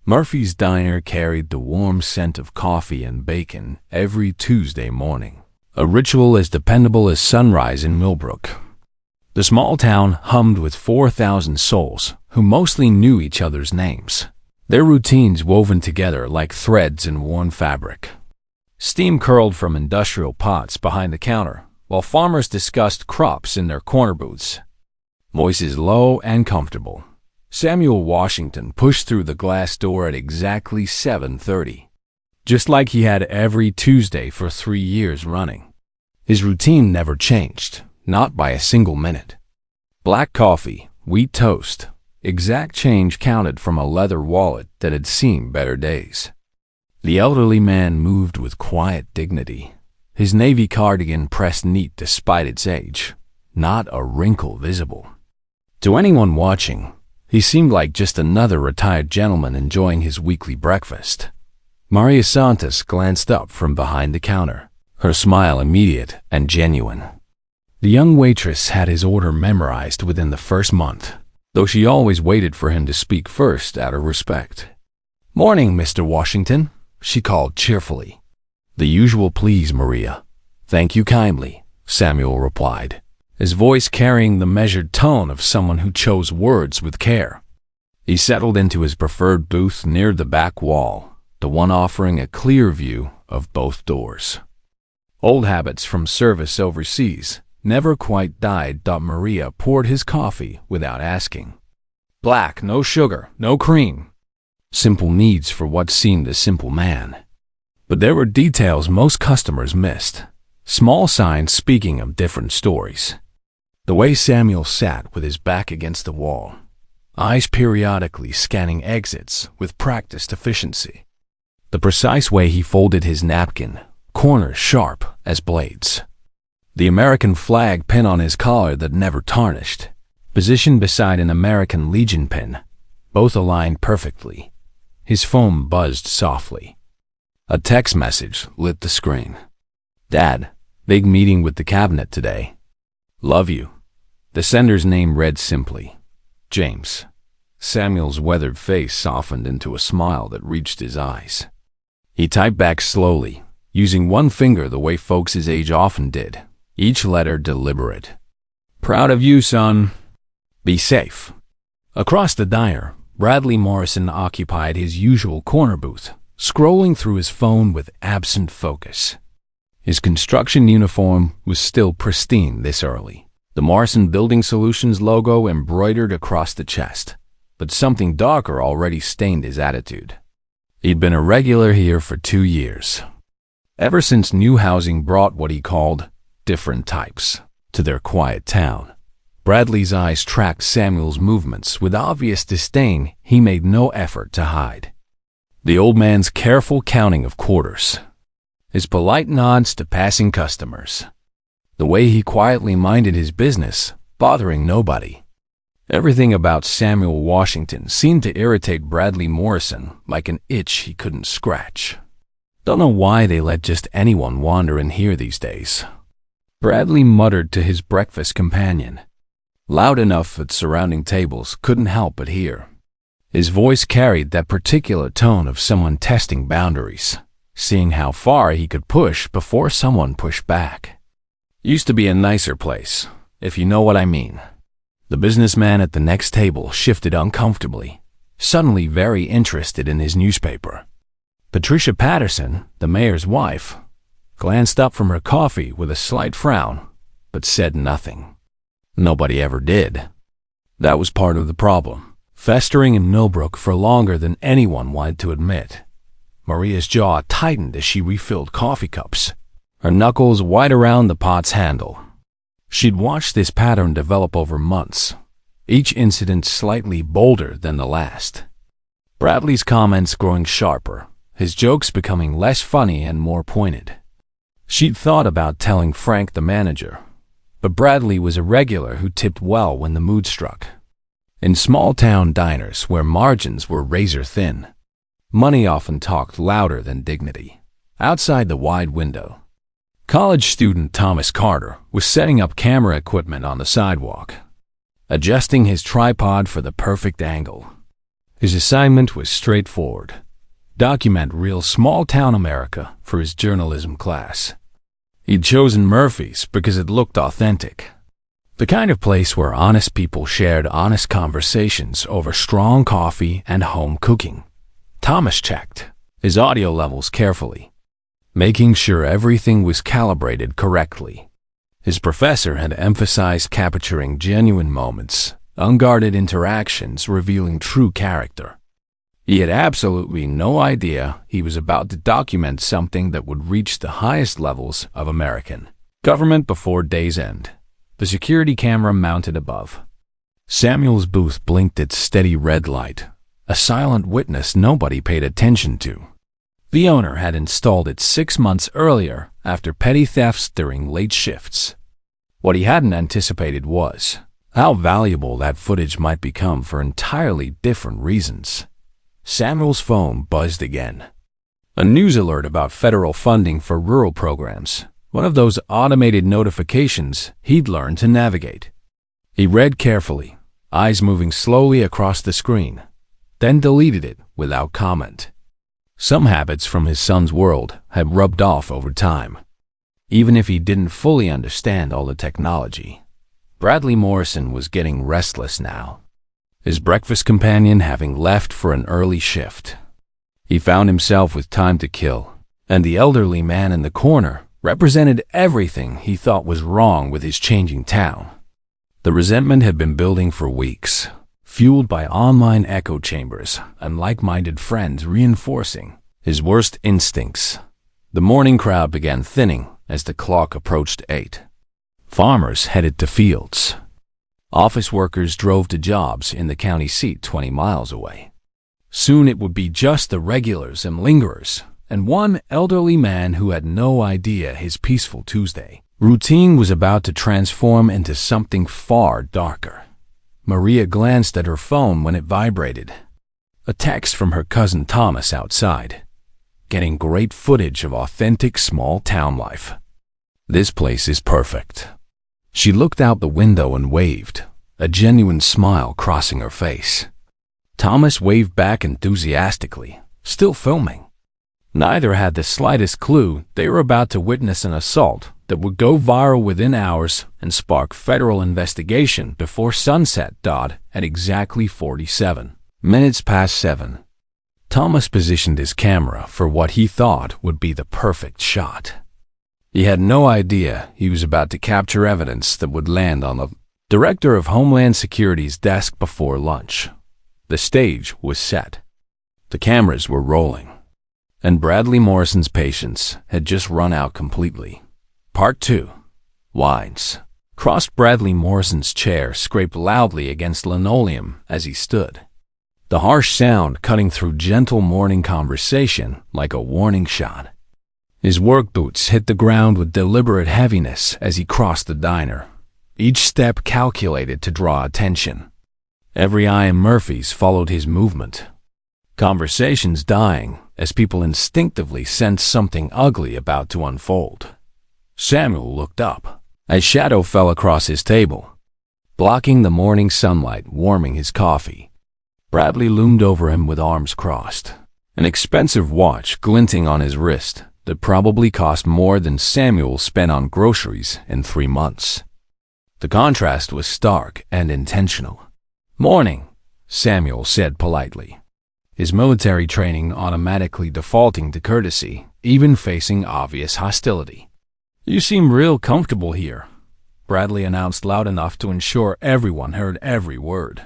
Murphy's Diner carried the warm scent of coffee and bacon every Tuesday morning, a ritual as dependable as sunrise in Millbrook. The small town hummed with 4,000 souls who mostly knew each other's names, their routines woven together like threads in worn fabric. Steam curled from industrial pots behind the counter, while farmers discussed crops in their corner booths. Voices low and comfortable, Samuel Washington pushed through the glass door at exactly 7:30, just like he had every Tuesday for 3 years running. His routine never changed, not by a single minute. Black coffee, wheat toast, exact change counted from a leather wallet that had seen better days. The elderly man moved with quiet dignity, his navy cardigan pressed neat despite its age, not a wrinkle visible. To anyone watching, he seemed like just another retired gentleman enjoying his weekly breakfast. Maria Santos glanced up from behind the counter, her smile immediate and genuine. The young waitress had his order memorized within the first month, though she always waited for him to speak first out of respect. "Morning, Mr. Washington," she called cheerfully. "The usual please, Maria." "Thank you kindly," Samuel replied, his voice carrying the measured tone of someone who chose words with care. He settled into his preferred booth near the back wall, the one offering a clear view of both doors. Old habits from service overseas never quite died. Maria poured his coffee without asking. Black, no sugar, no cream. Simple needs for what seemed a simple man. But there were details most customers missed, small signs speaking of different stories. The way Samuel sat with his back against the wall, eyes periodically scanning exits with practiced efficiency. The precise way he folded his napkin, corners sharp as blades. The American flag pin on his collar that never tarnished, positioned beside an American Legion pin, both aligned perfectly. His phone buzzed softly. A text message lit the screen. "Dad, big meeting with the cabinet today. Love you." The sender's name read simply, James. Samuel's weathered face softened into a smile that reached his eyes. He typed back slowly, using one finger the way folks his age often did, each letter deliberate. "Proud of you, son. Be safe." Across the diner, Bradley Morrison occupied his usual corner booth, scrolling through his phone with absent focus. His construction uniform was still pristine this early, the Morrison Building Solutions logo embroidered across the chest, but something darker already stained his attitude. He'd been a regular here for 2 years, ever since new housing brought what he called different types to their quiet town. Bradley's eyes tracked Samuel's movements with obvious disdain he made no effort to hide. The old man's careful counting of quarters, his polite nods to passing customers, the way he quietly minded his business, bothering nobody. Everything about Samuel Washington seemed to irritate Bradley Morrison like an itch he couldn't scratch. "Don't know why they let just anyone wander in here these days," Bradley muttered to his breakfast companion, loud enough that surrounding tables couldn't help but hear. His voice carried that particular tone of someone testing boundaries, seeing how far he could push before someone pushed back. "Used to be a nicer place, if you know what I mean." The businessman at the next table shifted uncomfortably, suddenly very interested in his newspaper. Patricia Patterson, the mayor's wife, glanced up from her coffee with a slight frown, but said nothing. Nobody ever did. That was part of the problem, festering in Millbrook for longer than anyone wanted to admit. Maria's jaw tightened as she refilled coffee cups, her knuckles wide around the pot's handle. She'd watched this pattern develop over months, each incident slightly bolder than the last. Bradley's comments growing sharper, his jokes becoming less funny and more pointed. She'd thought about telling Frank, the manager, but Bradley was a regular who tipped well when the mood struck. In small-town diners where margins were razor-thin, money often talked louder than dignity. Outside the wide window, college student Thomas Carter was setting up camera equipment on the sidewalk, adjusting his tripod for the perfect angle. His assignment was straightforward: document real small-town America for his journalism class. He'd chosen Murphy's because it looked authentic. The kind of place where honest people shared honest conversations over strong coffee and home cooking. Thomas checked his audio levels carefully, making sure everything was calibrated correctly. His professor had emphasized capturing genuine moments, unguarded interactions revealing true character. He had absolutely no idea he was about to document something that would reach the highest levels of American government before day's end. The security camera mounted above Samuel's booth blinked its steady red light, a silent witness nobody paid attention to. The owner had installed it 6 months earlier after petty thefts during late shifts. What he hadn't anticipated was how valuable that footage might become for entirely different reasons. Samuel's phone buzzed again. A news alert about federal funding for rural programs, one of those automated notifications he'd learned to navigate. He read carefully, eyes moving slowly across the screen, then deleted it without comment. Some habits from his son's world had rubbed off over time. Even if he didn't fully understand all the technology, Bradley Morrison was getting restless now, his breakfast companion having left for an early shift. He found himself with time to kill, and the elderly man in the corner represented everything he thought was wrong with his changing town. The resentment had been building for weeks, fueled by online echo chambers and like-minded friends reinforcing his worst instincts. The morning crowd began thinning as the clock approached 8. Farmers headed to fields. Office workers drove to jobs in the county seat 20 miles away. Soon it would be just the regulars and lingerers, and one elderly man who had no idea his peaceful Tuesday routine was about to transform into something far darker. Maria glanced at her phone when it vibrated. A text from her cousin Thomas outside, getting great footage of authentic small-town life. This place is perfect. She looked out the window and waved, a genuine smile crossing her face. Thomas waved back enthusiastically, still filming. Neither had the slightest clue they were about to witness an assault that would go viral within hours and spark federal investigation before sunset. At exactly 47 minutes past 7. Thomas positioned his camera for what he thought would be the perfect shot. He had no idea he was about to capture evidence that would land on the director of Homeland Security's desk before lunch. The stage was set. The cameras were rolling. And Bradley Morrison's patience had just run out completely. Part 2. Wines. Crossed Bradley Morrison's chair scraped loudly against linoleum as he stood, the harsh sound cutting through gentle morning conversation like a warning shot. His work boots hit the ground with deliberate heaviness as he crossed the diner, each step calculated to draw attention. Every eye in Murphy's followed his movement. Conversations dying as people instinctively sensed something ugly about to unfold. Samuel looked up. A shadow fell across his table, blocking the morning sunlight warming his coffee. Bradley loomed over him with arms crossed, an expensive watch glinting on his wrist that probably cost more than Samuel spent on groceries in 3 months. The contrast was stark and intentional. "Morning," Samuel said politely, his military training automatically defaulting to courtesy, even facing obvious hostility. "You seem real comfortable here," Bradley announced loud enough to ensure everyone heard every word.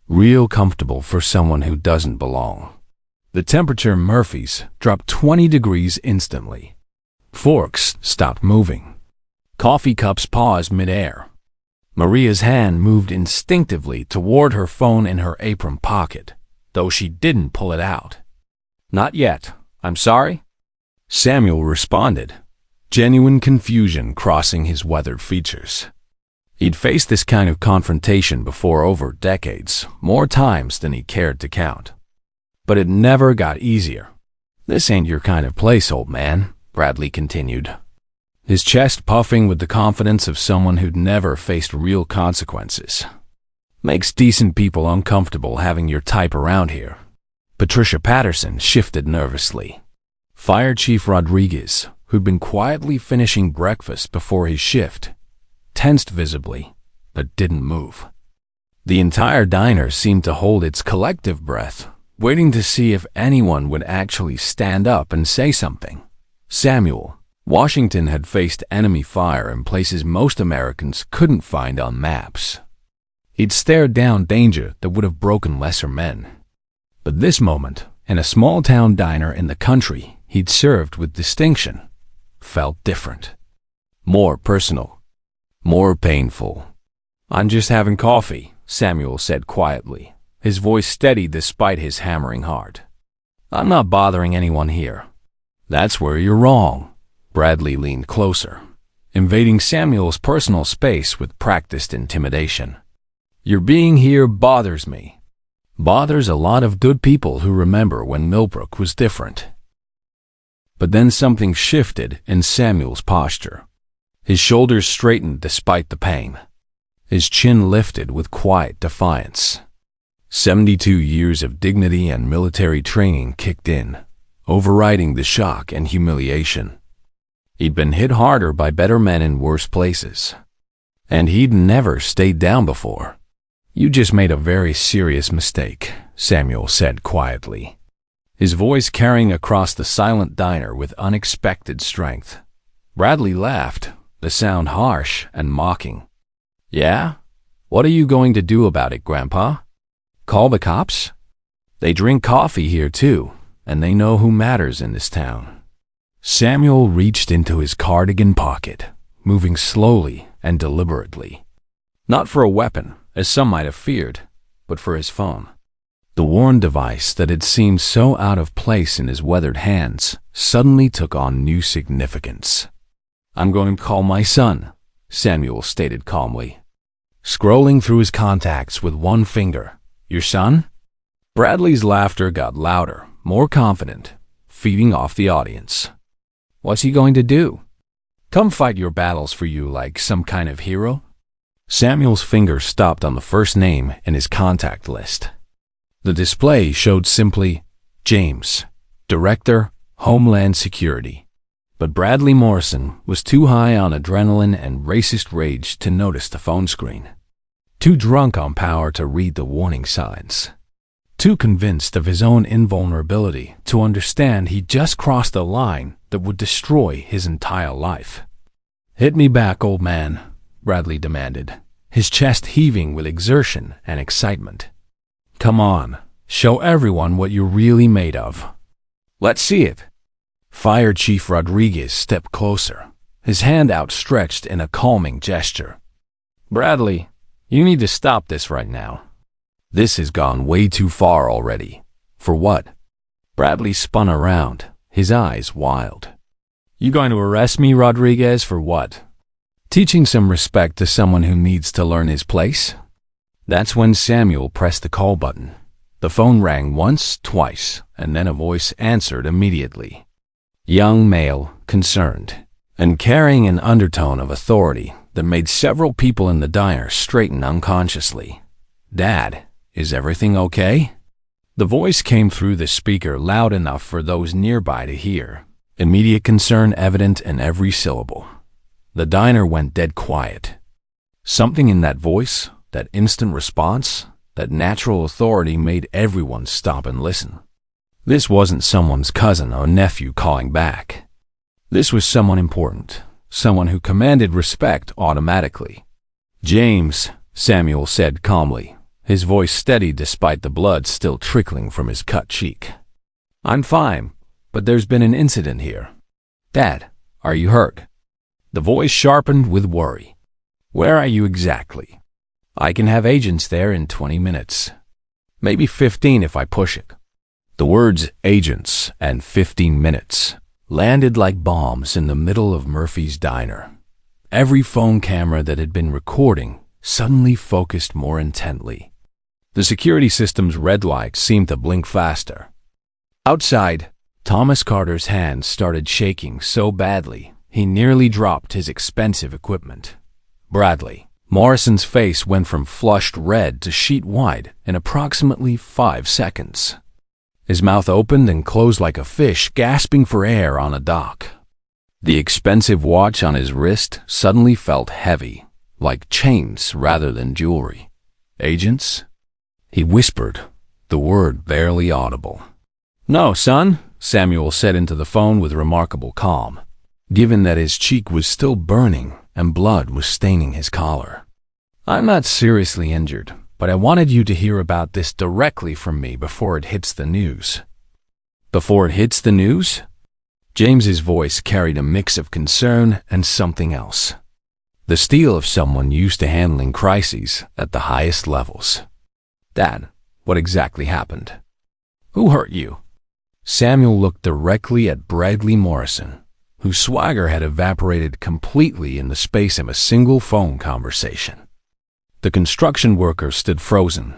Real comfortable for someone who doesn't belong. The temperature in Murphy's dropped 20 degrees instantly. Forks stopped moving. Coffee cups paused midair. Maria's hand moved instinctively toward her phone in her apron pocket, though she didn't pull it out. "Not yet. I'm sorry," Samuel responded, genuine confusion crossing his weathered features. He'd faced this kind of confrontation before over decades, more times than he cared to count. But it never got easier. "This ain't your kind of place, old man," Bradley continued, his chest puffing with the confidence of someone who'd never faced real consequences. Makes decent people uncomfortable having your type around here. Patricia Patterson shifted nervously. Fire Chief Rodriguez, who'd been quietly finishing breakfast before his shift, tensed visibly, but didn't move. The entire diner seemed to hold its collective breath, waiting to see if anyone would actually stand up and say something. Samuel, Washington had faced enemy fire in places most Americans couldn't find on maps. He'd stared down danger that would have broken lesser men. But this moment, in a small-town diner in the country he'd served with distinction, felt different. More personal. More painful. "I'm just having coffee," Samuel said quietly, his voice steady despite his hammering heart. "I'm not bothering anyone here." "That's where you're wrong." Bradley leaned closer, invading Samuel's personal space with practiced intimidation. "Your being here bothers me. Bothers a lot of good people who remember when Millbrook was different." But then something shifted in Samuel's posture. His shoulders straightened despite the pain. His chin lifted with quiet defiance. 72 years of dignity and military training kicked in, overriding the shock and humiliation. He'd been hit harder by better men in worse places. And he'd never stayed down before. "You just made a very serious mistake," Samuel said quietly, his voice carrying across the silent diner with unexpected strength. Bradley laughed, the sound harsh and mocking. "Yeah? What are you going to do about it, Grandpa? Call the cops? They drink coffee here too, and they know who matters in this town." Samuel reached into his cardigan pocket, moving slowly and deliberately. Not for a weapon, as some might have feared, but for his phone. The worn device that had seemed so out of place in his weathered hands suddenly took on new significance. "I'm going to call my son," Samuel stated calmly, scrolling through his contacts with one finger. "Your son?" Bradley's laughter got louder, more confident, feeding off the audience. "What's he going to do? Come fight your battles for you like some kind of hero?" Samuel's finger stopped on the first name in his contact list. The display showed simply, James, Director, Homeland Security. But Bradley Morrison was too high on adrenaline and racist rage to notice the phone screen. Too drunk on power to read the warning signs. Too convinced of his own invulnerability to understand he'd just crossed a line that would destroy his entire life. "Hit me back, old man," Bradley demanded, his chest heaving with exertion and excitement. "Come on, show everyone what you're really made of. Let's see it." Fire Chief Rodriguez stepped closer, his hand outstretched in a calming gesture. "Bradley, you need to stop this right now. This has gone way too far already." "For what?" Bradley spun around, his eyes wild. "You going to arrest me, Rodriguez, for what? Teaching some respect to someone who needs to learn his place?" That's when Samuel pressed the call button. The phone rang once, twice, and then a voice answered immediately. Young male, concerned, and carrying an undertone of authority that made several people in the diner straighten unconsciously. "Dad, is everything okay?" The voice came through the speaker loud enough for those nearby to hear, immediate concern evident in every syllable. The diner went dead quiet. Something in that voice, that instant response, that natural authority made everyone stop and listen. This wasn't someone's cousin or nephew calling back. This was someone important, someone who commanded respect automatically. "James," Samuel said calmly, his voice steady despite the blood still trickling from his cut cheek. "I'm fine, but there's been an incident here." "Dad, are you hurt?" The voice sharpened with worry. "Where are you exactly?" "I can have agents there in 20 minutes. Maybe 15 if I push it." The words agents and 15 minutes landed like bombs in the middle of Murphy's diner. Every phone camera that had been recording suddenly focused more intently. The security system's red light seemed to blink faster. Outside, Thomas Carter's hands started shaking so badly he nearly dropped his expensive equipment. "Bradley, Morrison's face went from flushed red to sheet white in approximately 5 seconds. His mouth opened and closed like a fish gasping for air on a dock. The expensive watch on his wrist suddenly felt heavy, like chains rather than jewelry. "Agents?" He whispered, the word barely audible. "No, son," Samuel said into the phone with remarkable calm, given that his cheek was still burning and blood was staining his collar. "I'm not seriously injured, but I wanted you to hear about this directly from me before it hits the news." "Before it hits the news?" James's voice carried a mix of concern and something else. The steel of someone used to handling crises at the highest levels. "Dad, what exactly happened? Who hurt you?" Samuel looked directly at Bradley Morrison, whose swagger had evaporated completely in the space of a single phone conversation. The construction worker stood frozen,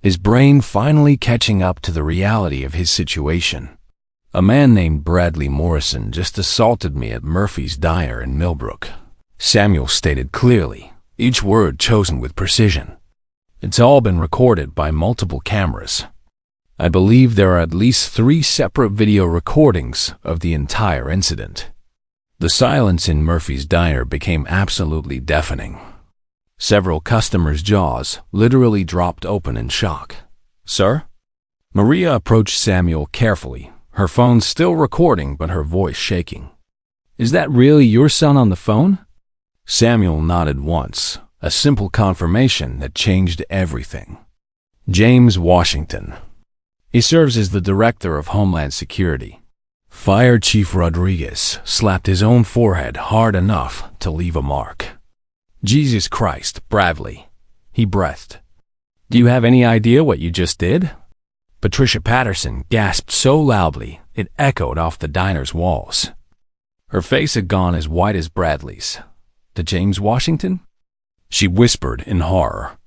his brain finally catching up to the reality of his situation. "A man named Bradley Morrison just assaulted me at Murphy's Diner in Millbrook," Samuel stated clearly, each word chosen with precision. "It's all been recorded by multiple cameras. I believe there are at least 3 separate video recordings of the entire incident." The silence in Murphy's Diner became absolutely deafening. Several customers' jaws literally dropped open in shock. "Sir?" Maria approached Samuel carefully, her phone still recording but her voice shaking. "Is that really your son on the phone?" Samuel nodded once, a simple confirmation that changed everything. "James Washington. He serves as the director of Homeland Security." Fire Chief Rodriguez slapped his own forehead hard enough to leave a mark. "Jesus Christ, Bradley," he breathed. "Do you have any idea what you just did?" Patricia Patterson gasped so loudly it echoed off the diner's walls. Her face had gone as white as Bradley's. "To James Washington?" she whispered in horror.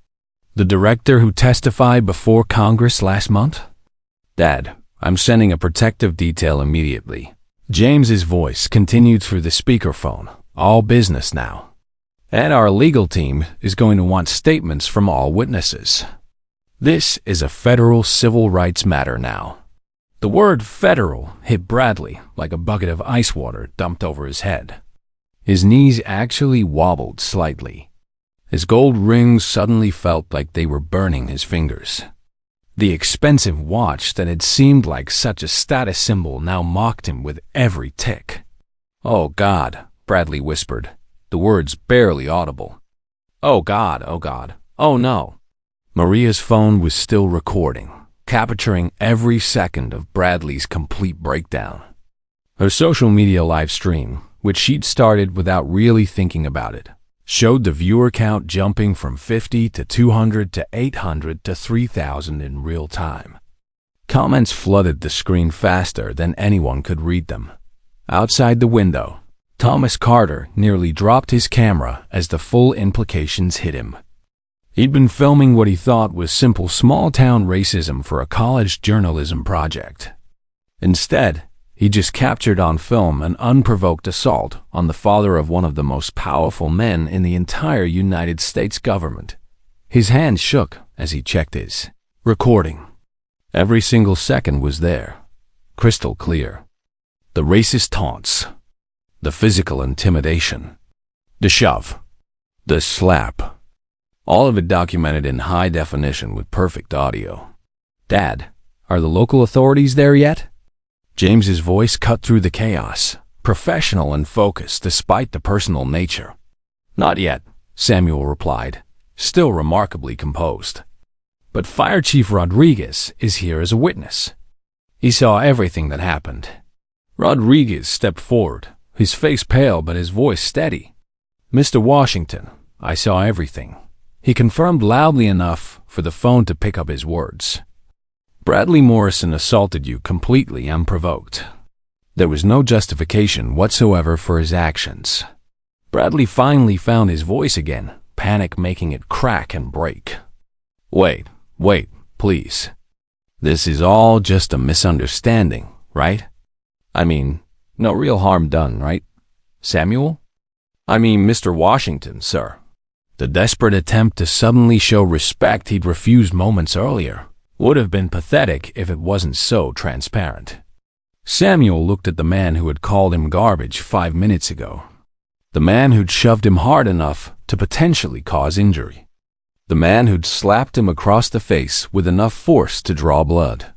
"The director who testified before Congress last month?" "Dad, I'm sending a protective detail immediately." James's voice continued through the speakerphone. "All business now. And our legal team is going to want statements from all witnesses. This is a federal civil rights matter now." The word federal hit Bradley like a bucket of ice water dumped over his head. His knees actually wobbled slightly. His gold rings suddenly felt like they were burning his fingers. The expensive watch that had seemed like such a status symbol now mocked him with every tick. "Oh God," Bradley whispered, the words barely audible. "Oh God, oh God, oh no." Maria's phone was still recording, capturing every second of Bradley's complete breakdown. Her social media live stream, which she'd started without really thinking about it, showed the viewer count jumping from 50 to 200 to 800 to 3,000 in real time. Comments flooded the screen faster than anyone could read them. Outside the window, Thomas Carter nearly dropped his camera as the full implications hit him. He'd been filming what he thought was simple small-town racism for a college journalism project. Instead, he just captured on film an unprovoked assault on the father of one of the most powerful men in the entire United States government. His hand shook as he checked his recording. Every single second was there, crystal clear. The racist taunts, the physical intimidation, the shove, the slap. All of it documented in high definition with perfect audio. "Dad, are the local authorities there yet?" James's voice cut through the chaos, professional and focused despite the personal nature. "Not yet," Samuel replied, still remarkably composed. "But Fire Chief Rodriguez is here as a witness. He saw everything that happened." Rodriguez stepped forward, his face pale but his voice steady. "Mr. Washington, I saw everything," he confirmed loudly enough for the phone to pick up his words. "Bradley Morrison assaulted you completely unprovoked. There was no justification whatsoever for his actions." Bradley finally found his voice again, panic making it crack and break. Wait, please. This is all just a misunderstanding, right? I mean, no real harm done, right? Samuel? I mean, Mr. Washington, sir." The desperate attempt to suddenly show respect he'd refused moments earlier would have been pathetic if it wasn't so transparent. Samuel looked at the man who had called him garbage 5 minutes ago. The man who'd shoved him hard enough to potentially cause injury. The man who'd slapped him across the face with enough force to draw blood.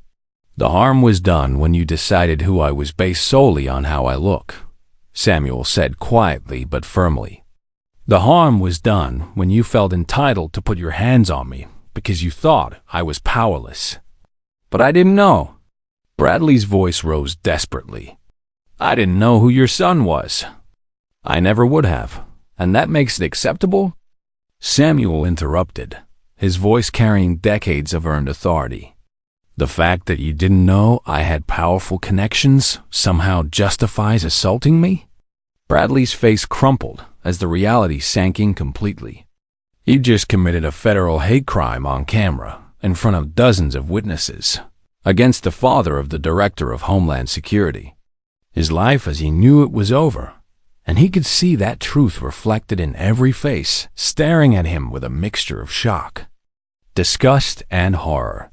The harm was done when you decided who I was based solely on how I look, Samuel said quietly but firmly. The harm was done when you felt entitled to put your hands on me because you thought I was powerless. But I didn't know. Bradley's voice rose desperately. I didn't know who your son was. I never would have, and that makes it acceptable? Samuel interrupted, his voice carrying decades of earned authority. The fact that you didn't know I had powerful connections somehow justifies assaulting me? Bradley's face crumpled as the reality sank in completely. He'd just committed a federal hate crime on camera in front of dozens of witnesses against the father of the director of Homeland Security. His life as he knew it was over, and he could see that truth reflected in every face staring at him with a mixture of shock, disgust, and horror.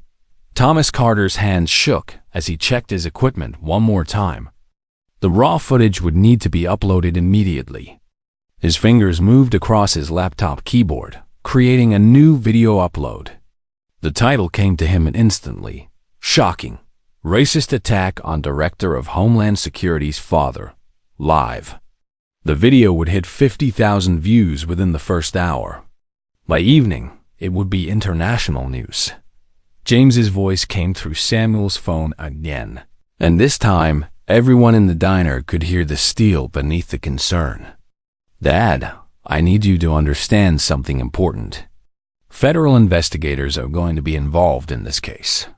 Thomas Carter's hands shook as he checked his equipment one more time. The raw footage would need to be uploaded immediately. His fingers moved across his laptop keyboard, creating a new video upload. The title came to him instantly. Shocking. Racist attack on Director of Homeland Security's father. Live. The video would hit 50,000 views within the first hour. By evening, it would be international news. James's voice came through Samuel's phone again, and this time, everyone in the diner could hear the steel beneath the concern. Dad, I need you to understand something important. Federal investigators are going to be involved in this case.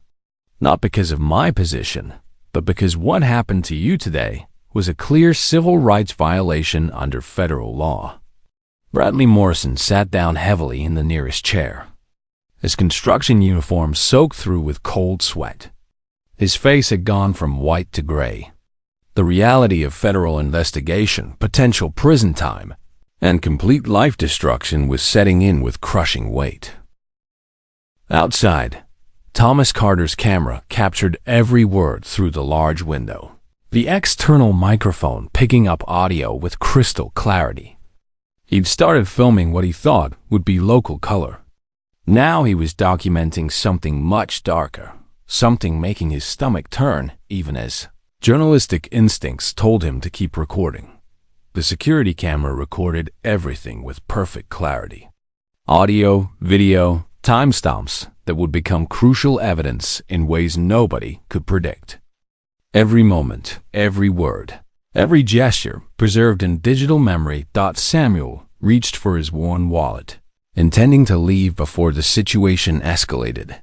Not because of my position, but because what happened to you today was a clear civil rights violation under federal law. Bradley Morrison sat down heavily in the nearest chair, his construction uniform soaked through with cold sweat. His face had gone from white to gray. The reality of federal investigation, potential prison time, and complete life destruction was setting in with crushing weight. Outside, Thomas Carter's camera captured every word through the large window, the external microphone picking up audio with crystal clarity. He'd started filming what he thought would be local color. Now he was documenting something much darker, something making his stomach turn even as journalistic instincts told him to keep recording. The security camera recorded everything with perfect clarity. Audio, video, timestamps that would become crucial evidence in ways nobody could predict. Every moment, every word, every gesture preserved in digital memory. Samuel reached for his worn wallet, intending to leave before the situation escalated.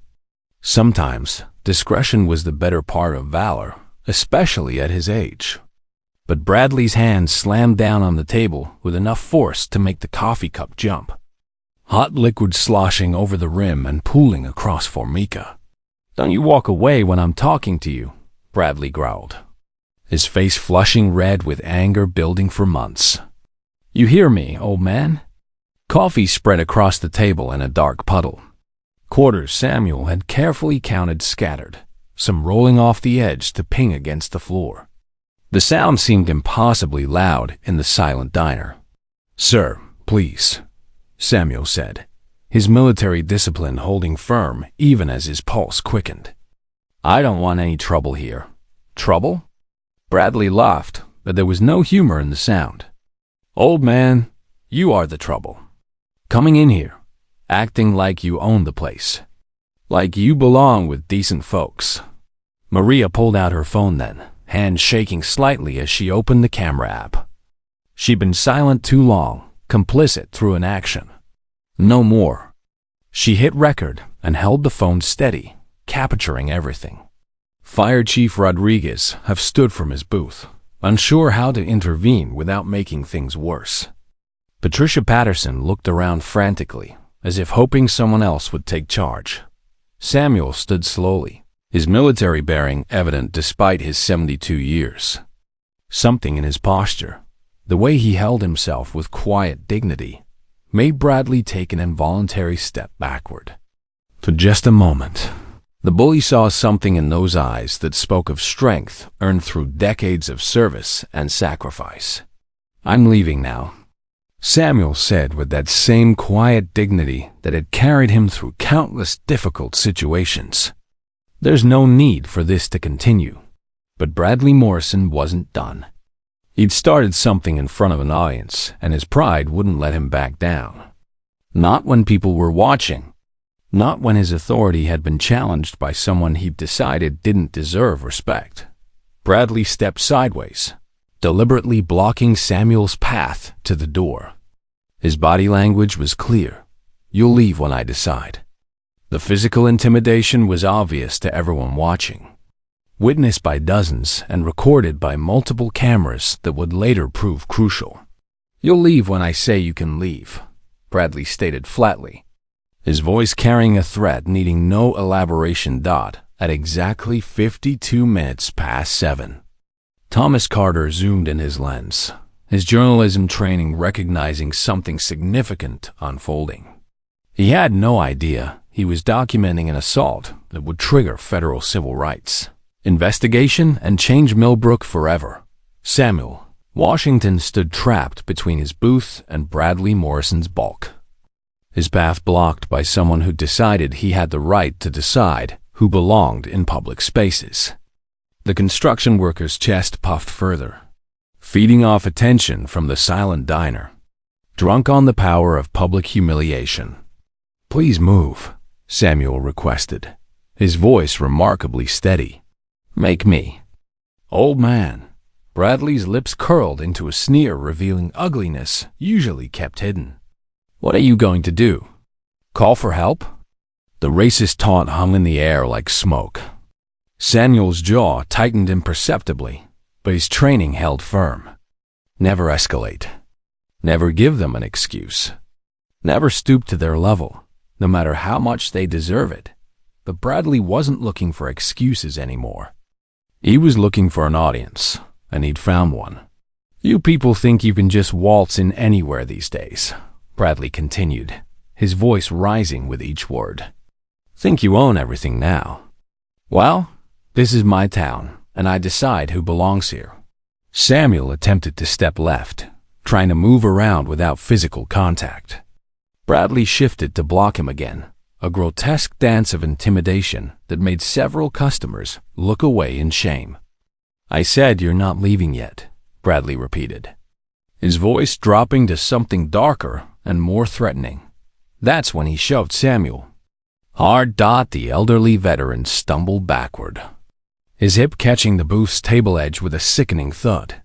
Sometimes, discretion was the better part of valor, especially at his age. But Bradley's hand slammed down on the table with enough force to make the coffee cup jump. Hot liquid sloshing over the rim and pooling across Formica. Don't you walk away when I'm talking to you, Bradley growled, his face flushing red with anger building for months. You hear me, old man? Coffee spread across the table in a dark puddle. Quarters Samuel had carefully counted scattered, some rolling off the edge to ping against the floor. The sound seemed impossibly loud in the silent diner. Sir, please, Samuel said, his military discipline holding firm even as his pulse quickened. I don't want any trouble here. Trouble? Bradley laughed, but there was no humor in the sound. Old man, you are the trouble. Coming in here, acting like you own the place. Like you belong with decent folks. Maria pulled out her phone then, hand shaking slightly as she opened the camera app. She'd been silent too long, complicit through inaction. No more. She hit record and held the phone steady, capturing everything. Fire Chief Rodriguez had stood from his booth, unsure how to intervene without making things worse. Patricia Patterson looked around frantically, as if hoping someone else would take charge. Samuel stood slowly, his military bearing evident despite his 72 years. Something in his posture, the way he held himself with quiet dignity, made Bradley take an involuntary step backward. For just a moment, the bully saw something in those eyes that spoke of strength earned through decades of service and sacrifice. "I'm leaving now," Samuel said with that same quiet dignity that had carried him through countless difficult situations. "There's no need for this to continue." But Bradley Morrison wasn't done. He'd started something in front of an audience, and his pride wouldn't let him back down. Not when people were watching. Not when his authority had been challenged by someone he'd decided didn't deserve respect. Bradley stepped sideways, deliberately blocking Samuel's path to the door. His body language was clear. "You'll leave when I decide." The physical intimidation was obvious to everyone watching, witnessed by dozens and recorded by multiple cameras that would later prove crucial. "You'll leave when I say you can leave," Bradley stated flatly, his voice carrying a threat needing no elaboration. At exactly 52 minutes past 7. Thomas Carter zoomed in his lens, his journalism training recognizing something significant unfolding. He had no idea he was documenting an assault that would trigger federal civil rights investigation and change Millbrook forever. Samuel Washington stood trapped between his booth and Bradley Morrison's bulk, his path blocked by someone who decided he had the right to decide who belonged in public spaces. The construction worker's chest puffed further, feeding off attention from the silent diner, drunk on the power of public humiliation. "Please move," Samuel requested, his voice remarkably steady. "Make me." "Old man." Bradley's lips curled into a sneer revealing ugliness usually kept hidden. "What are you going to do? Call for help?" The racist taunt hung in the air like smoke. Samuel's jaw tightened imperceptibly, but his training held firm. Never escalate. Never give them an excuse. Never stoop to their level, no matter how much they deserve it. But Bradley wasn't looking for excuses anymore. He was looking for an audience, and he'd found one. "You people think you can just waltz in anywhere these days," Bradley continued, his voice rising with each word. "Think you own everything now. Well, this is my town, and I decide who belongs here." Samuel attempted to step left, trying to move around without physical contact. Bradley shifted to block him again, a grotesque dance of intimidation that made several customers look away in shame. "I said you're not leaving yet," Bradley repeated, his voice dropping to something darker and more threatening. That's when he shoved Samuel hard. The elderly veteran stumbled backward, his hip catching the booth's table edge with a sickening thud.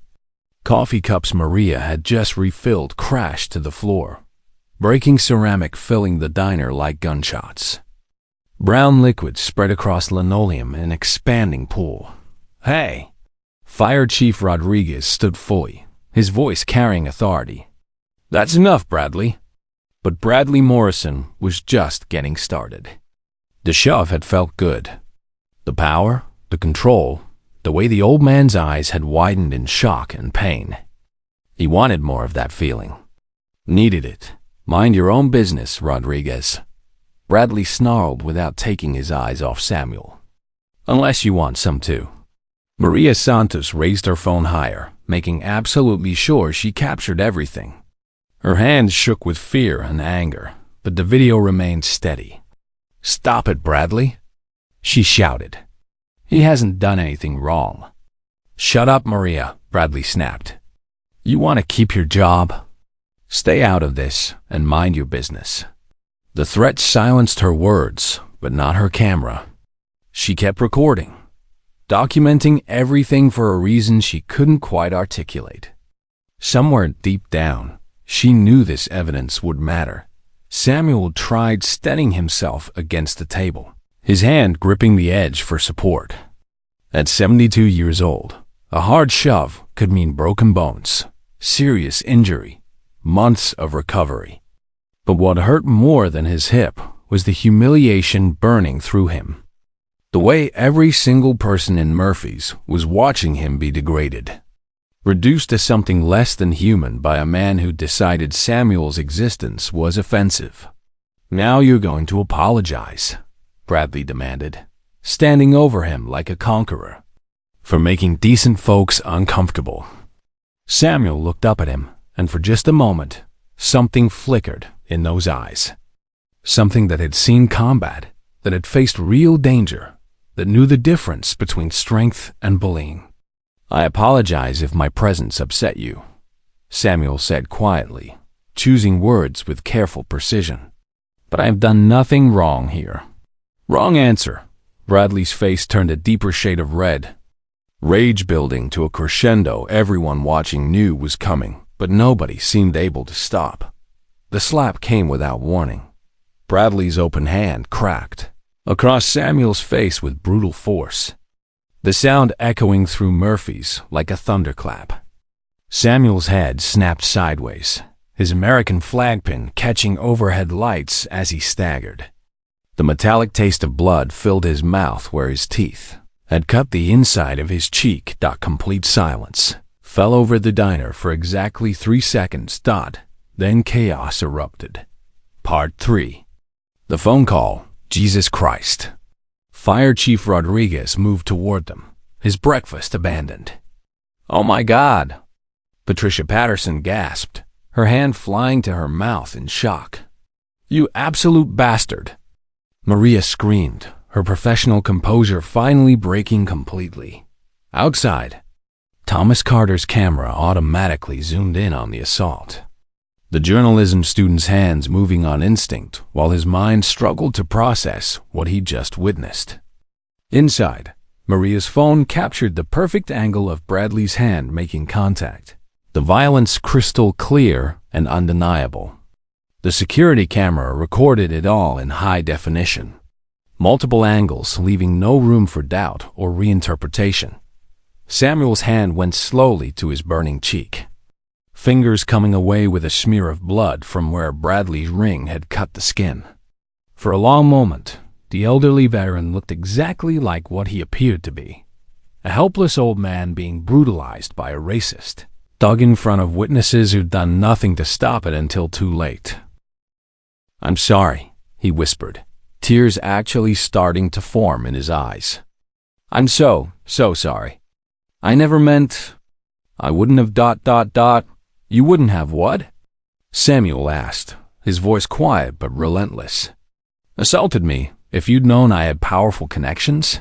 Coffee cups Maria had just refilled crashed to the floor, breaking ceramic filling the diner like gunshots. Brown liquid spread across linoleum in an expanding pool. "Hey!" Fire Chief Rodriguez stood fully, his voice carrying authority. "That's enough, Bradley." But Bradley Morrison was just getting started. The shove had felt good. The power, the control, the way the old man's eyes had widened in shock and pain. He wanted more of that feeling. Needed it. "Mind your own business, Rodriguez," Bradley snarled without taking his eyes off Samuel. "Unless you want some too." Maria Santos raised her phone higher, making absolutely sure she captured everything. Her hands shook with fear and anger, but the video remained steady. "Stop it, Bradley," she shouted. "He hasn't done anything wrong." "Shut up, Maria," Bradley snapped. "You want to keep your job? Stay out of this and mind your business." The threat silenced her words, but not her camera. She kept recording, documenting everything for a reason she couldn't quite articulate. Somewhere deep down, she knew this evidence would matter. Samuel tried steadying himself against the table, his hand gripping the edge for support. At 72 years old, a hard shove could mean broken bones, serious injury, months of recovery. But what hurt more than his hip was the humiliation burning through him. The way every single person in Murphy's was watching him be degraded. reduced to something less than human by a man who decided Samuel's existence was offensive. "Now you're going to apologize," Bradley demanded, standing over him like a conqueror, "for making decent folks uncomfortable." Samuel looked up at him, and for just a moment, something flickered in those eyes. Something that had seen combat, that had faced real danger, that knew the difference between strength and bullying. "I apologize if my presence upset you," Samuel said quietly, choosing words with careful precision. "But I have done nothing wrong here." "Wrong answer." Bradley's face turned a deeper shade of red. Rage building to a crescendo everyone watching knew was coming, but nobody seemed able to stop. The slap came without warning. Bradley's open hand cracked across Samuel's face with brutal force, the sound echoing through Murphy's like a thunderclap. Samuel's head snapped sideways, his American flag pin catching overhead lights as he staggered. The metallic taste of blood filled his mouth where his teeth had cut the inside of his cheek. Complete silence fell over the diner for exactly 3 seconds. Then chaos erupted. Part 3. The phone call. Jesus Christ. Fire Chief Rodriguez moved toward them, his breakfast abandoned. "Oh my God!" Patricia Patterson gasped, her hand flying to her mouth in shock. "You absolute bastard!" Maria screamed, her professional composure finally breaking completely. Outside, Thomas Carter's camera automatically zoomed in on the assault, the journalism student's hands moving on instinct while his mind struggled to process what he'd just witnessed. Inside, Maria's phone captured the perfect angle of Bradley's hand making contact, the violence crystal clear and undeniable. The security camera recorded it all in high definition, multiple angles leaving no room for doubt or reinterpretation. Samuel's hand went slowly to his burning cheek, fingers coming away with a smear of blood from where Bradley's ring had cut the skin. For a long moment, the elderly veteran looked exactly like what he appeared to be, a helpless old man being brutalized by a racist, dug in front of witnesses who'd done nothing to stop it until too late. "I'm sorry," he whispered, tears actually starting to form in his eyes. "I'm so sorry. I never meant... I wouldn't have ... You wouldn't have what?" Samuel asked, his voice quiet but relentless. "Assaulted me if you'd known I had powerful connections?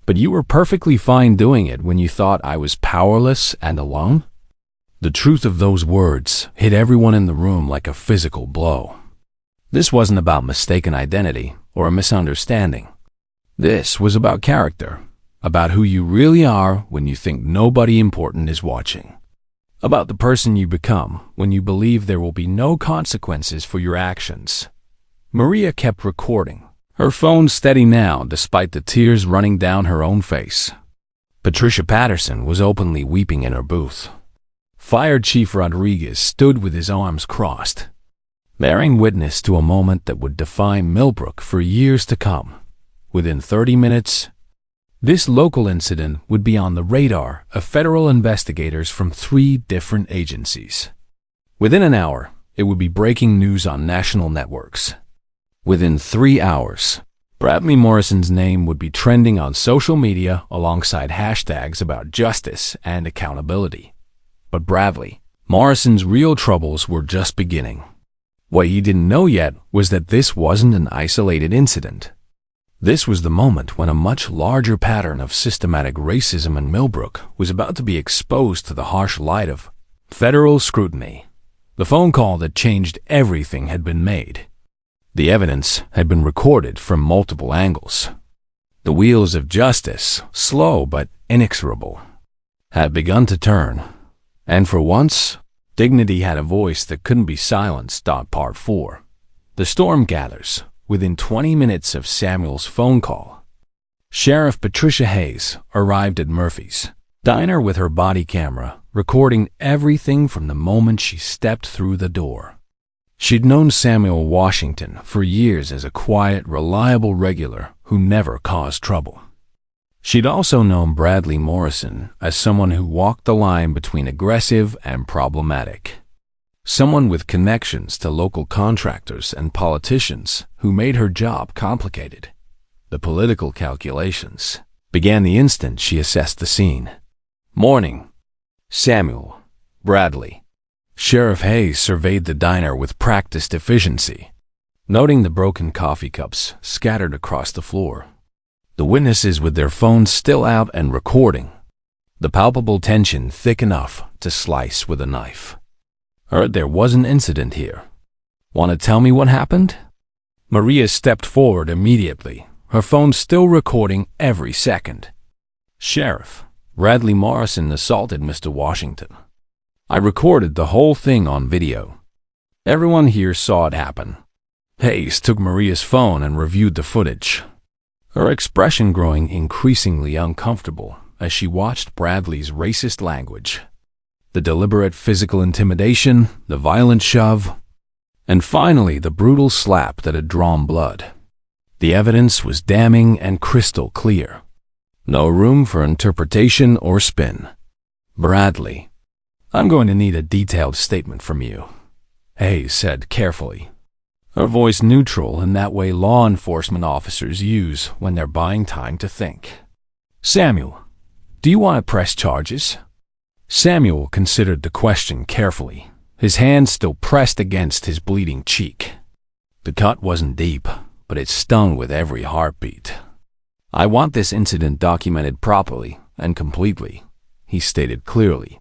But you were perfectly fine doing it when you thought I was powerless and alone?" The truth of those words hit everyone in the room like a physical blow. This wasn't about mistaken identity or a misunderstanding. This was about character, about who you really are when you think nobody important is watching, about the person you become when you believe there will be no consequences for your actions. Maria kept recording, her phone steady now despite the tears running down her own face. Patricia Patterson was openly weeping in her booth. Fire Chief Rodriguez stood with his arms crossed, bearing witness to a moment that would define Millbrook for years to come. Within 30 minutes, this local incident would be on the radar of federal investigators from 3 different agencies. Within an hour, it would be breaking news on national networks. Within 3 hours, Bradley Morrison's name would be trending on social media alongside hashtags about justice and accountability. But Bradley Morrison's real troubles were just beginning. What he didn't know yet was that this wasn't an isolated incident. This was the moment when a much larger pattern of systematic racism in Millbrook was about to be exposed to the harsh light of federal scrutiny. The phone call that changed everything had been made. The evidence had been recorded from multiple angles. The wheels of justice, slow but inexorable, had begun to turn. And for once, dignity had a voice that couldn't be silenced. Part 4. The storm gathers. Within 20 minutes of Samuel's phone call, Sheriff Patricia Hayes arrived at Murphy's diner with her body camera, recording everything from the moment she stepped through the door. She'd known Samuel Washington for years as a quiet, reliable regular who never caused trouble. She'd also known Bradley Morrison as someone who walked the line between aggressive and problematic. Someone with connections to local contractors and politicians who made her job complicated. The political calculations began the instant she assessed the scene. Morning. Samuel. Bradley. Sheriff Hayes surveyed the diner with practiced efficiency, noting the broken coffee cups scattered across the floor. The witnesses with their phones still out and recording. The palpable tension thick enough to slice with a knife. Heard there was an incident here. Want to tell me what happened? Maria stepped forward immediately, her phone still recording every second. Sheriff, Bradley Morrison assaulted Mr. Washington. I recorded the whole thing on video. Everyone here saw it happen. Hayes took Maria's phone and reviewed the footage, her expression growing increasingly uncomfortable as she watched Bradley's racist language, the deliberate physical intimidation, the violent shove, and finally the brutal slap that had drawn blood. The evidence was damning and crystal clear. No room for interpretation or spin. Bradley, I'm going to need a detailed statement from you, Hayes said carefully, her voice neutral in that way law enforcement officers use when they're buying time to think. Samuel, do you want to press charges? Samuel considered the question carefully, his hand still pressed against his bleeding cheek. The cut wasn't deep, but it stung with every heartbeat. I want this incident documented properly and completely, he stated clearly.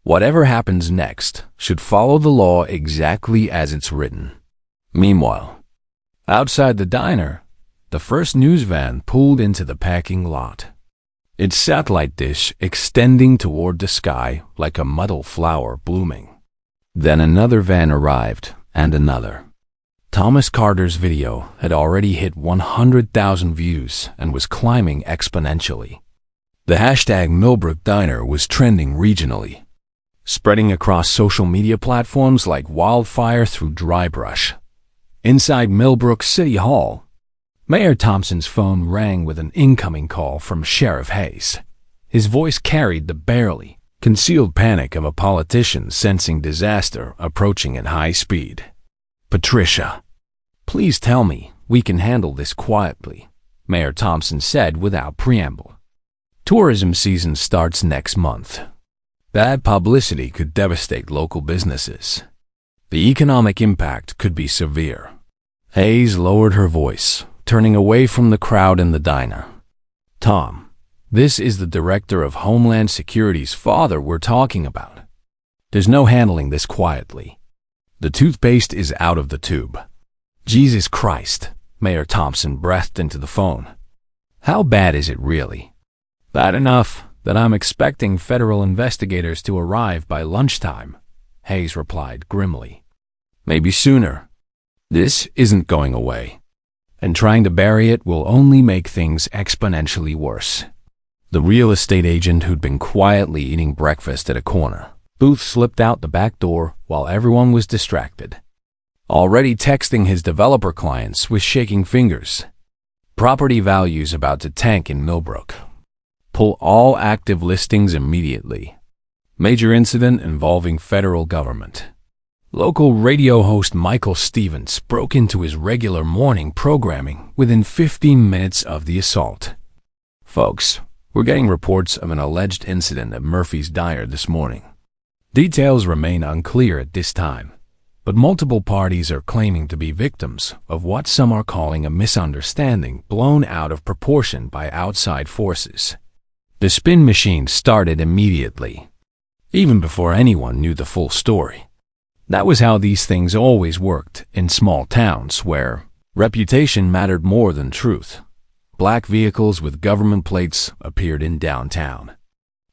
Whatever happens next should follow the law exactly as it's written. Meanwhile, outside the diner, the first news van pulled into the parking lot, its satellite dish extending toward the sky like a muddle flower blooming. Then another van arrived, and another. Thomas Carter's video had already hit 100,000 views and was climbing exponentially. The hashtag Millbrook Diner was trending regionally, spreading across social media platforms like wildfire through dry brush. Inside Millbrook City Hall, Mayor Thompson's phone rang with an incoming call from Sheriff Hayes. His voice carried the barely concealed panic of a politician sensing disaster approaching at high speed. Patricia, please tell me we can handle this quietly, Mayor Thompson said without preamble. Tourism season starts next month. Bad publicity could devastate local businesses. The economic impact could be severe. Hayes lowered her voice, turning away from the crowd in the diner. Tom, this is the director of Homeland Security's father we're talking about. There's no handling this quietly. The toothpaste is out of the tube. Jesus Christ, Mayor Thompson breathed into the phone. How bad is it really? Bad enough that I'm expecting federal investigators to arrive by lunchtime, Hayes replied grimly. Maybe sooner. This isn't going away, and trying to bury it will only make things exponentially worse. The real estate agent who'd been quietly eating breakfast at a corner booth slipped out the back door while everyone was distracted, already texting his developer clients with shaking fingers. Property values about to tank in Millbrook. Pull all active listings immediately. Major incident involving federal government. Local radio host Michael Stevens broke into his regular morning programming within 15 minutes of the assault. Folks, we're getting reports of an alleged incident at Murphy's Diner this morning. Details remain unclear at this time, but multiple parties are claiming to be victims of what some are calling a misunderstanding blown out of proportion by outside forces. The spin machine started immediately, even before anyone knew the full story. That was how these things always worked in small towns where reputation mattered more than truth. Black vehicles with government plates appeared in downtown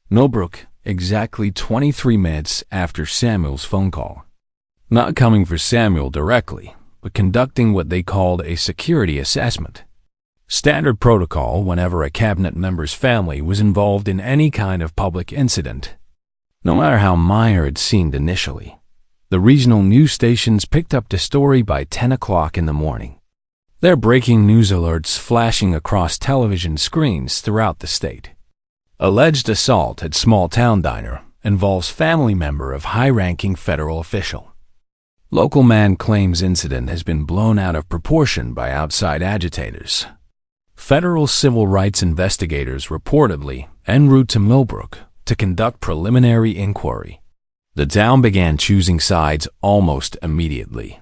Millbrook exactly 23 minutes after Samuel's phone call. Not coming for Samuel directly, but conducting what they called a security assessment. Standard protocol whenever a cabinet member's family was involved in any kind of public incident. No matter how minor it seemed initially, the regional news stations picked up the story by 10 o'clock in the morning. Their breaking news alerts flashing across television screens throughout the state. Alleged assault at small-town diner involves family member of high-ranking federal official. Local man claims incident has been blown out of proportion by outside agitators. Federal civil rights investigators reportedly en route to Millbrook to conduct preliminary inquiry. The town began choosing sides almost immediately.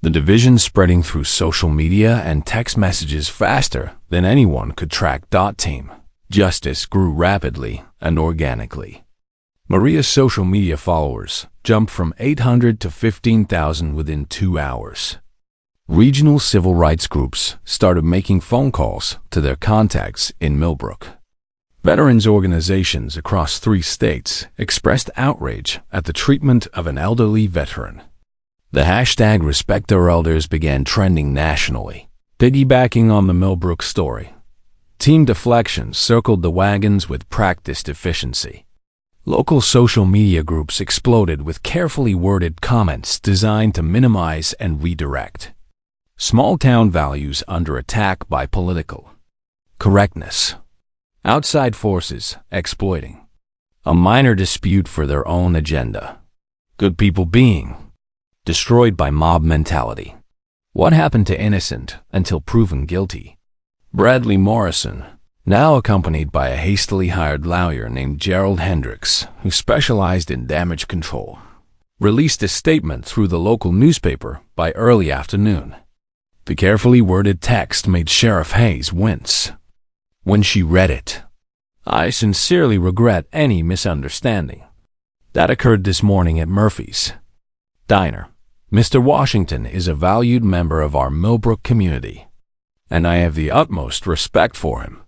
The division spreading through social media and text messages faster than anyone could track. Team Justice grew rapidly and organically. Maria's social media followers jumped from 800 to 15,000 within 2 hours. Regional civil rights groups started making phone calls to their contacts in Millbrook. Veterans organizations across 3 states expressed outrage at the treatment of an elderly veteran. The hashtag #RespectOurElders began trending nationally, piggybacking on the Millbrook story. Team deflections circled the wagons with practiced efficiency. Local social media groups exploded with carefully worded comments designed to minimize and redirect. Small-town values under attack by political correctness. Outside forces exploiting. A minor dispute for their own agenda. Good people being destroyed by mob mentality. What happened to innocent until proven guilty? Bradley Morrison, now accompanied by a hastily hired lawyer named Gerald Hendricks, who specialized in damage control, released a statement through the local newspaper by early afternoon. The carefully worded text made Sheriff Hayes wince when she read it. "I sincerely regret any misunderstanding that occurred this morning at Murphy's Diner. Mr. Washington is a valued member of our Millbrook community, and I have the utmost respect for him.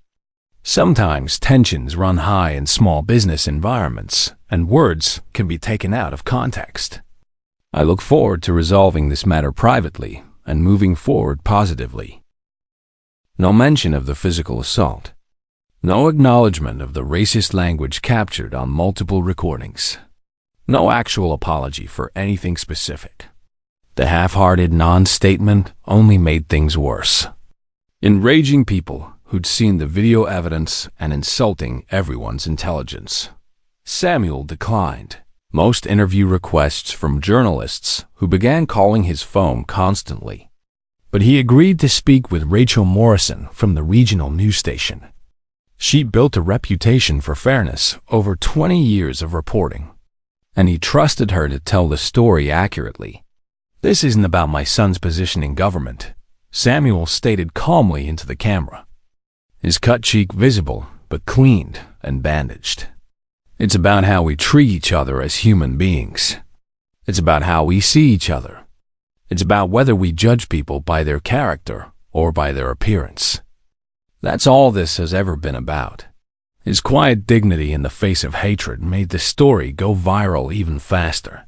Sometimes tensions run high in small business environments, and words can be taken out of context. I look forward to resolving this matter privately and moving forward positively." No mention of the physical assault. No acknowledgement of the racist language captured on multiple recordings. No actual apology for anything specific. The half-hearted non-statement only made things worse, enraging people who'd seen the video evidence and insulting everyone's intelligence. Samuel declined most interview requests from journalists who began calling his phone constantly, but he agreed to speak with Rachel Morrison from the regional news station. She built a reputation for fairness over 20 years of reporting, and he trusted her to tell the story accurately. "This isn't about my son's position in government," Samuel stated calmly into the camera, his cut cheek visible but cleaned and bandaged. "It's about how we treat each other as human beings. It's about how we see each other. It's about whether we judge people by their character or by their appearance. That's all this has ever been about." His quiet dignity in the face of hatred made the story go viral even faster.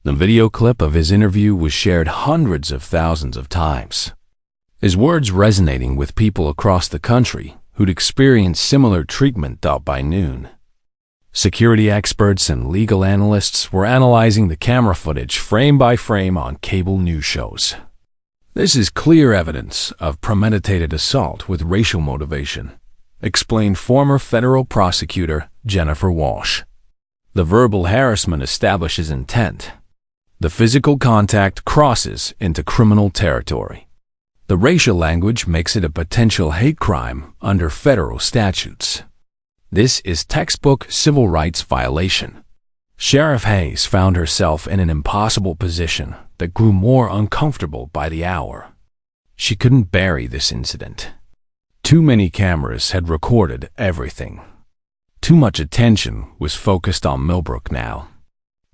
The video clip of his interview was shared hundreds of thousands of times, his words resonating with people across the country who'd experienced similar treatment. By noon, security experts and legal analysts were analyzing the camera footage frame by frame on cable news shows. "This is clear evidence of premeditated assault with racial motivation," explained former federal prosecutor Jennifer Walsh. "The verbal harassment establishes intent. The physical contact crosses into criminal territory. The racial language makes it a potential hate crime under federal statutes. This is textbook civil rights violation." Sheriff Hayes found herself in an impossible position that grew more uncomfortable by the hour. She couldn't bury this incident. Too many cameras had recorded everything. Too much attention was focused on Millbrook now.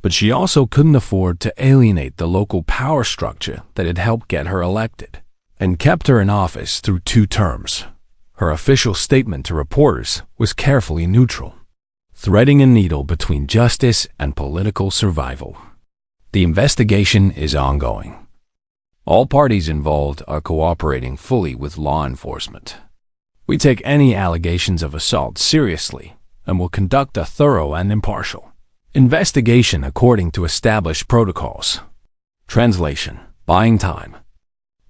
But she also couldn't afford to alienate the local power structure that had helped get her elected and kept her in office through 2 terms. Her official statement to reporters was carefully neutral, threading a needle between justice and political survival. "The investigation is ongoing. All parties involved are cooperating fully with law enforcement. We take any allegations of assault seriously and will conduct a thorough and impartial investigation according to established protocols." Translation: buying time.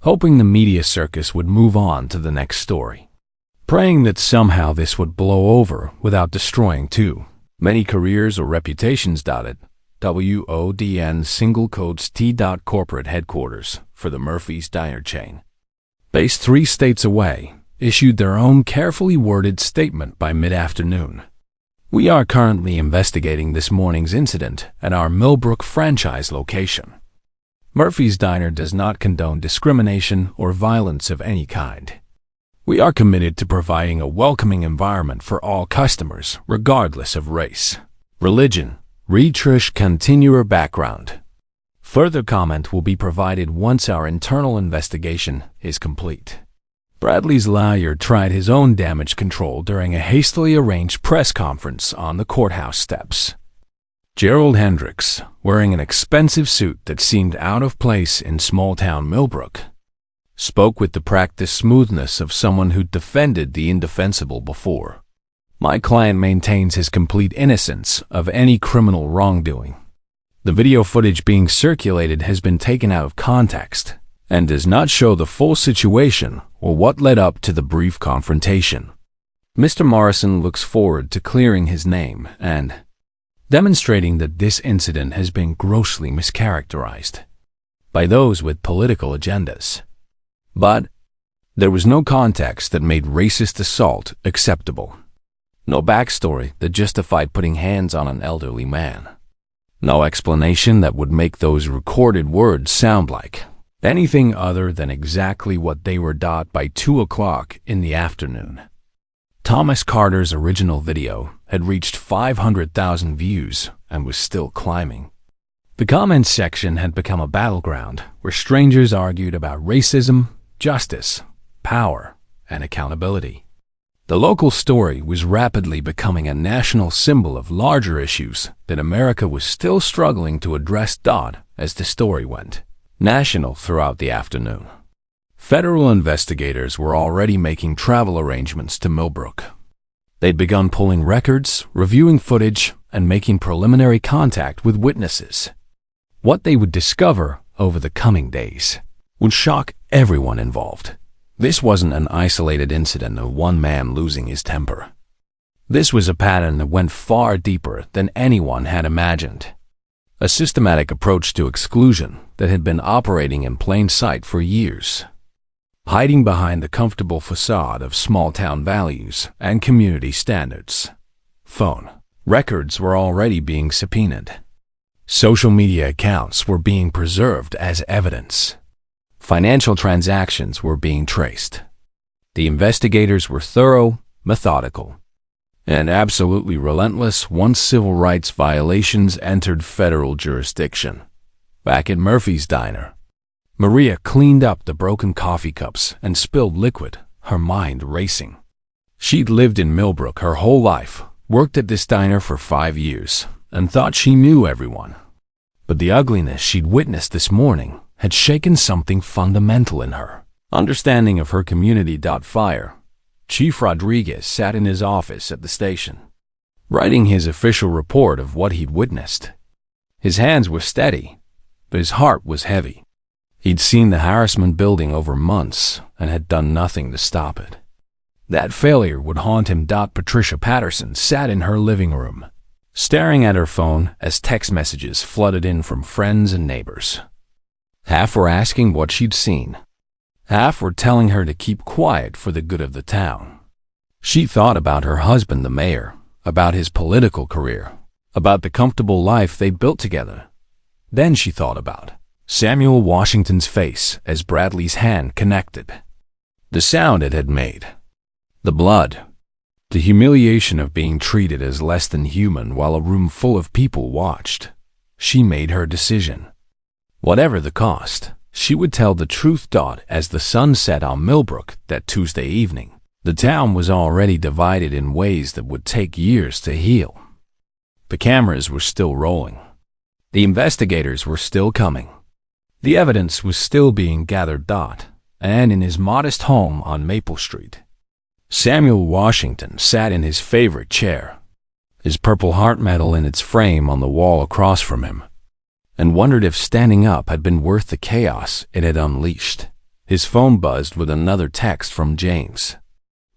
hoping the media circus would move on to the next story, praying that somehow this would blow over without destroying too many careers or reputations. WODN single codes T. Corporate headquarters for the Murphy's Diner chain, based 3 states away, issued their own carefully worded statement by mid-afternoon. We are currently investigating this morning's incident at our Millbrook franchise location. Murphy's Diner does not condone discrimination or violence of any kind. We are committed to providing a welcoming environment for all customers, regardless of race, religion, continue or background. Further comment will be provided once our internal investigation is complete. Bradley's lawyer tried his own damage control during a hastily arranged press conference on the courthouse steps. Gerald Hendricks, wearing an expensive suit that seemed out of place in small-town Millbrook, spoke with the practiced smoothness of someone who defended the indefensible before. My client maintains his complete innocence of any criminal wrongdoing. The video footage being circulated has been taken out of context and does not show the full situation or what led up to the brief confrontation. Mr. Morrison looks forward to clearing his name and demonstrating that this incident has been grossly mischaracterized by those with political agendas. But there was no context that made racist assault acceptable. No backstory that justified putting hands on an elderly man. No explanation that would make those recorded words sound like anything other than exactly what they were. By 2 o'clock in the afternoon, Thomas Carter's original video had reached 500,000 views and was still climbing. The comments section had become a battleground where strangers argued about racism, justice, power, and accountability. The local story was rapidly becoming a national symbol of larger issues that America was still struggling to address. As the story went national throughout the afternoon, federal investigators were already making travel arrangements to Millbrook. They'd begun pulling records, reviewing footage, and making preliminary contact with witnesses. What they would discover over the coming days would shock everyone involved. This wasn't an isolated incident of one man losing his temper. This was a pattern that went far deeper than anyone had imagined. A systematic approach to exclusion that had been operating in plain sight for years, hiding behind the comfortable facade of small-town values and community standards. Phone records were already being subpoenaed. Social media accounts were being preserved as evidence. Financial transactions were being traced. The investigators were thorough, methodical, and absolutely relentless once civil rights violations entered federal jurisdiction. Back at Murphy's Diner, Maria cleaned up the broken coffee cups and spilled liquid, her mind racing. She'd lived in Millbrook her whole life, worked at this diner for 5 years, and thought she knew everyone. But the ugliness she'd witnessed this morning had shaken something fundamental in her. Understanding of her community. Fire Chief Rodriguez sat in his office at the station, writing his official report of what he'd witnessed. His hands were steady, but his heart was heavy. He'd seen the harassment building over months and had done nothing to stop it. That failure would haunt him. Patricia Patterson sat in her living room, staring at her phone as text messages flooded in from friends and neighbors. Half were asking what she'd seen. Half were telling her to keep quiet for the good of the town. She thought about her husband, the mayor, about his political career, about the comfortable life they built together. Then she thought about Samuel Washington's face as Bradley's hand connected. The sound it had made. The blood. The humiliation of being treated as less than human while a room full of people watched. She made her decision. Whatever the cost, she would tell the truth. As the sun set on Millbrook that Tuesday evening, the town was already divided in ways that would take years to heal. The cameras were still rolling. The investigators were still coming. The evidence was still being gathered. And in his modest home on Maple Street, Samuel Washington sat in his favorite chair, his Purple Heart medal in its frame on the wall across from him, and wondered if standing up had been worth the chaos it had unleashed. His phone buzzed with another text from James.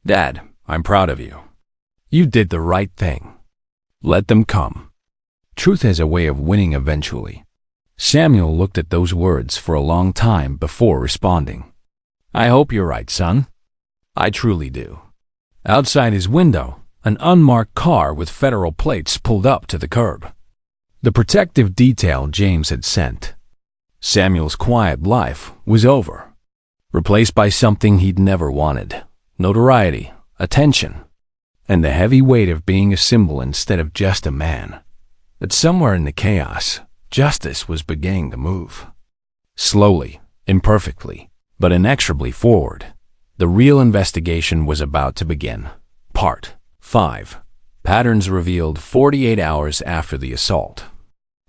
"Dad, I'm proud of you. You did the right thing. Let them come. Truth has a way of winning eventually." Samuel looked at those words for a long time before responding. "I hope you're right, son. I truly do." Outside his window, an unmarked car with federal plates pulled up to the curb. The protective detail James had sent. Samuel's quiet life was over, replaced by something he'd never wanted: notoriety, attention, and the heavy weight of being a symbol instead of just a man. But somewhere in the chaos, justice was beginning to move. Slowly, imperfectly, but inexorably forward. The real investigation was about to begin. Part 5. Patterns revealed 48 hours after the assault.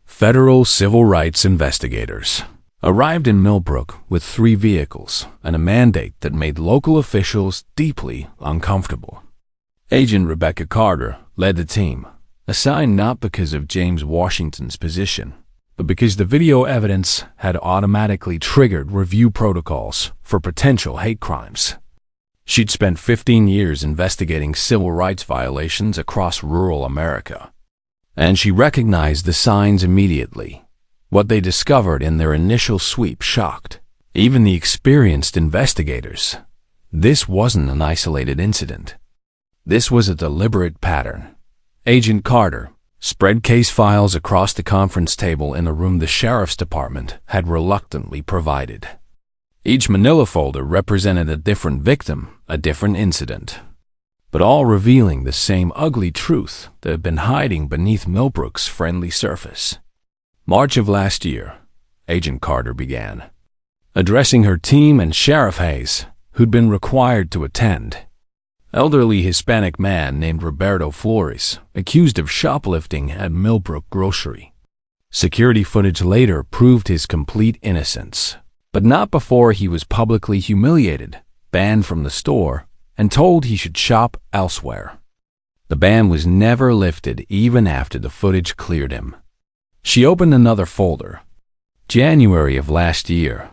Federal civil rights investigators arrived in Millbrook with 3 vehicles and a mandate that made local officials deeply uncomfortable. Agent Rebecca Carter led the team, assigned not because of James Washington's position, but because the video evidence had automatically triggered review protocols for potential hate crimes. She'd spent 15 years investigating civil rights violations across rural America, and she recognized the signs immediately. What they discovered in their initial sweep shocked even the experienced investigators. This wasn't an isolated incident. This was a deliberate pattern. Agent Carter spread case files across the conference table in a room the sheriff's department had reluctantly provided. Each manila folder represented a different victim, a different incident, but all revealing the same ugly truth that had been hiding beneath Millbrook's friendly surface. March of last year, Agent Carter began, addressing her team and Sheriff Hayes, who'd been required to attend. Elderly Hispanic man named Roberto Flores, accused of shoplifting at Millbrook Grocery. Security footage later proved his complete innocence, but not before he was publicly humiliated, banned from the store, and told he should shop elsewhere. The ban was never lifted even after the footage cleared him. She opened another folder. January of last year.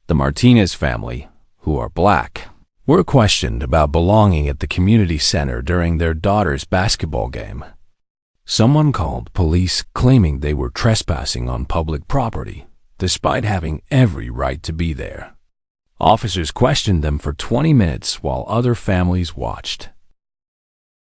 The Martinez family, who are black, were questioned about belonging at the community center during their daughter's basketball game. Someone called police claiming they were trespassing on public property, despite having every right to be there. Officers questioned them for 20 minutes while other families watched.